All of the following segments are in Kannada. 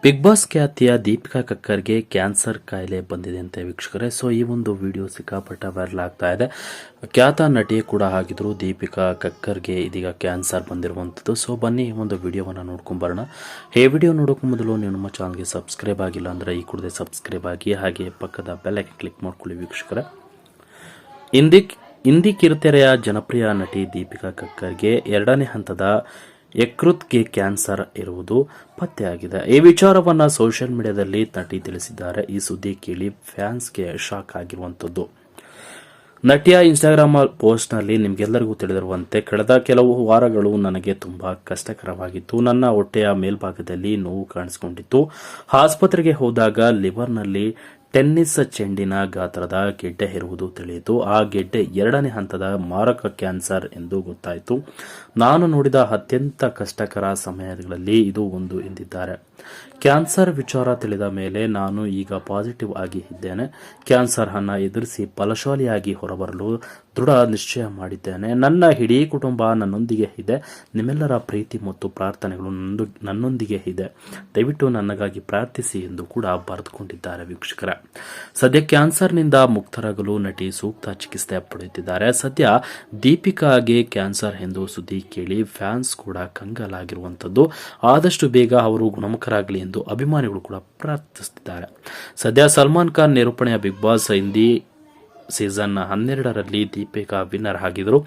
ಬಿಗ್ ಬಾಸ್ ಖ್ಯಾತಿಯ ದೀಪಿಕಾ ಕಕ್ಕರ್ಗೆ ಕ್ಯಾನ್ಸರ್ ಕಾಯಿಲೆ ಬಂದಿದೆ ಅಂತ ವೀಕ್ಷಕರೇ. ಸೊ ಈ ಒಂದು ವಿಡಿಯೋ ಸಿಕ್ಕಾಪಟ್ಟ ವೈರಲ್ ಆಗ್ತಾ ಇದೆ. ಖ್ಯಾತ ನಟಿ ಕೂಡ ಆಗಿದ್ರು ದೀಪಿಕಾ ಕಕ್ಕರ್ಗೆ ಇದೀಗ ಕ್ಯಾನ್ಸರ್ ಬಂದಿರುವಂಥದ್ದು. ಸೊ ಬನ್ನಿ ಈ ಒಂದು ವಿಡಿಯೋವನ್ನು ನೋಡ್ಕೊಂಡು ಬರೋಣ. ಈ ವಿಡಿಯೋ ನೋಡೋಕ್ಕೂ ಮೊದಲು ನೀವು ನಮ್ಮ ಚಾನಲ್ಗೆ ಸಬ್ಸ್ಕ್ರೈಬ್ ಆಗಿಲ್ಲ ಅಂದರೆ ಈ ಕೂಡಲೇ ಸಬ್ಸ್ಕ್ರೈಬ್ ಆಗಿ, ಹಾಗೆ ಪಕ್ಕದ ಬೆಲ್ ಐಕಾನ್ ಕ್ಲಿಕ್ ಮಾಡ್ಕೊಳ್ಳಿ ವೀಕ್ಷಕರೇ. ಹಿಂದಿ ಕಿರುತೆರೆಯ ಜನಪ್ರಿಯ ನಟಿ ದೀಪಿಕಾ ಕಕ್ಕರ್ಗೆ 2ನೇ ಹಂತದ ಯಕೃತ್ಗೆ ಕ್ಯಾನ್ಸರ್ ಇರುವುದು ಪತ್ತೆಯಾಗಿದೆ. ಈ ವಿಚಾರವನ್ನು ಸೋಷಿಯಲ್ ಮೀಡಿಯಾದಲ್ಲಿ ನಟಿ ತಿಳಿಸಿದ್ದಾರೆ. ಈ ಸುದ್ದಿ ಕೇಳಿ ಫ್ಯಾನ್ಸ್ಗೆ ಶಾಕ್ ಆಗಿರುವಂಥದ್ದು. ನಟಿಯ ಇನ್ಸ್ಟಾಗ್ರಾಮ್ ಪೋಸ್ಟ್ನಲ್ಲಿ ನಿಮಗೆಲ್ಲರಿಗೂ ತಿಳಿದಿರುವಂತೆ, ಕಳೆದ ಕೆಲವು ವಾರಗಳು ನನಗೆ ತುಂಬಾ ಕಷ್ಟಕರವಾಗಿತ್ತು. ನನ್ನ ಹೊಟ್ಟೆಯ ಮೇಲ್ಭಾಗದಲ್ಲಿ ನೋವು ಕಾಣಿಸಿಕೊಂಡಿತ್ತು. ಆಸ್ಪತ್ರೆಗೆ ಹೋದಾಗ ಲಿವರ್ನಲ್ಲಿ ಟೆನ್ನಿಸ್ ಚೆಂಡಿನ ಗಾತ್ರದ ಗೆಡ್ಡೆ ಇರುವುದು ತಿಳಿಯಿತು. ಆ ಗೆಡ್ಡೆ 2ನೇ ಹಂತದ ಮಾರಕ ಕ್ಯಾನ್ಸರ್ ಎಂದು ಗೊತ್ತಾಯಿತು. ನಾನು ನೋಡಿದ ಅತ್ಯಂತ ಕಷ್ಟಕರ ಸಮಯಗಳಲ್ಲಿ ಇದು ಒಂದು ಎಂದಿದ್ದಾರೆ. ಕ್ಯಾನ್ಸರ್ ವಿಚಾರ ತಿಳಿದ ಮೇಲೆ ನಾನು ಈಗ ಪಾಸಿಟಿವ್ ಆಗಿ ಇದ್ದೇನೆ. ಕ್ಯಾನ್ಸರ್ ಅನ್ನು ಎದುರಿಸಿ ಬಲಶಾಲಿಯಾಗಿ ಹೊರಬರಲು ದೃಢ ನಿಶ್ಚಯ ಮಾಡಿದ್ದೇನೆ. ನನ್ನ ಇಡೀ ಕುಟುಂಬ ನನ್ನೊಂದಿಗೆ ಇದೆ. ನಿಮ್ಮೆಲ್ಲರ ಪ್ರೀತಿ ಮತ್ತು ಪ್ರಾರ್ಥನೆಗಳು ನನ್ನೊಂದಿಗೆ ಇದೆ. ದಯವಿಟ್ಟು ನನಗಾಗಿ ಪ್ರಾರ್ಥಿಸಿ ಎಂದು ಕೂಡ ಬರೆದುಕೊಂಡಿದ್ದಾರೆ ವೀಕ್ಷಕರ. ಸದ್ಯ ಕ್ಯಾನ್ಸರ್ನಿಂದ ಮುಕ್ತರಾಗಲು ನಟಿ ಸೂಕ್ತ ಚಿಕಿತ್ಸೆ ಪಡೆಯುತ್ತಿದ್ದಾರೆ. ಸದ್ಯ ದೀಪಿಕಾಗೆ ಕ್ಯಾನ್ಸರ್ ಎಂದು ಸುದ್ದಿ ಕೇಳಿ ಫ್ಯಾನ್ಸ್ ಕೂಡ ಕಂಗಾಲಾಗಿರುವಂಥದ್ದು. ಆದಷ್ಟು ಬೇಗ ಅವರು ಗುಣಮುಖರಾಗಲಿ ಎಂದು ಅಭಿಮಾನಿಗಳು ಕೂಡ ಪ್ರಾರ್ಥಿಸುತ್ತಿದ್ದಾರೆ. ಸದ್ಯ ಸಲ್ಮಾನ್ ಖಾನ್ ನಿರೂಪಣೆಯ ಬಿಗ್ ಬಾಸ್ ಹಿಂದಿ ಸೀಸನ್ 12ರಲ್ಲಿ ದೀಪಿಕಾ ವಿನ್ನರ್ ಆಗಿದ್ದರು.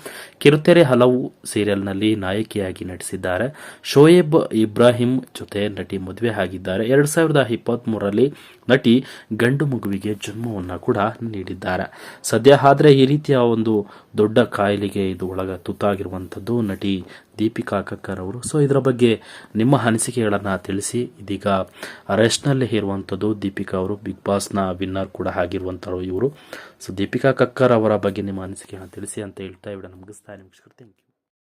ಕಿರುತೆರೆ ಹಲವು ಸೀರಿಯಲ್ನಲ್ಲಿ ನಾಯಕಿಯಾಗಿ ನಟಿಸಿದ್ದಾರೆ. ಶೋಯೆಬ್ ಇಬ್ರಾಹಿಂ ಜೊತೆ ನಟಿ ಮದುವೆ ಆಗಿದ್ದಾರೆ. 2023ರಲ್ಲಿ ನಟಿ ಗಂಡು ಮಗುವಿಗೆ ಜನ್ಮವನ್ನು ಕೂಡ ನೀಡಿದ್ದಾರೆ. ಸದ್ಯ ಆದರೆ ಈ ರೀತಿಯ ಒಂದು ದೊಡ್ಡ ಕಾಯಿಲೆಗೆ ಇದು ತುತ್ತಾಗಿರುವಂಥದ್ದು ನಟಿ ದೀಪಿಕಾ ಕಕ್ಕರ್ ಅವರು. ಸೊ ಇದರ ಬಗ್ಗೆ ನಿಮ್ಮ ಅನಿಸಿಕೆಗಳನ್ನು ತಿಳಿಸಿ. ಇದೀಗ ರೆಸ್ಟ್ನಲ್ಲೇ ಇರುವಂಥದ್ದು ದೀಪಿಕಾ ಅವರು. ಬಿಗ್ ಬಾಸ್ನ ವಿನ್ನರ್ ಕೂಡ ಆಗಿರುವಂಥವ್ರು ಇವರು. ಸೊ ದೀಪಿಕಾ ಕಕ್ಕರ್ ಅವರ ಬಗ್ಗೆ ನಿಮ್ಮ ಅನಿಸಿಕೆಯನ್ನು ತಿಳಿಸಿ ಅಂತ ಹೇಳ್ತಾ ವಿಡಿಯೋ ಮುಗಿಸ್ತಾ ಇದ್ದೀನಿ. Thank you.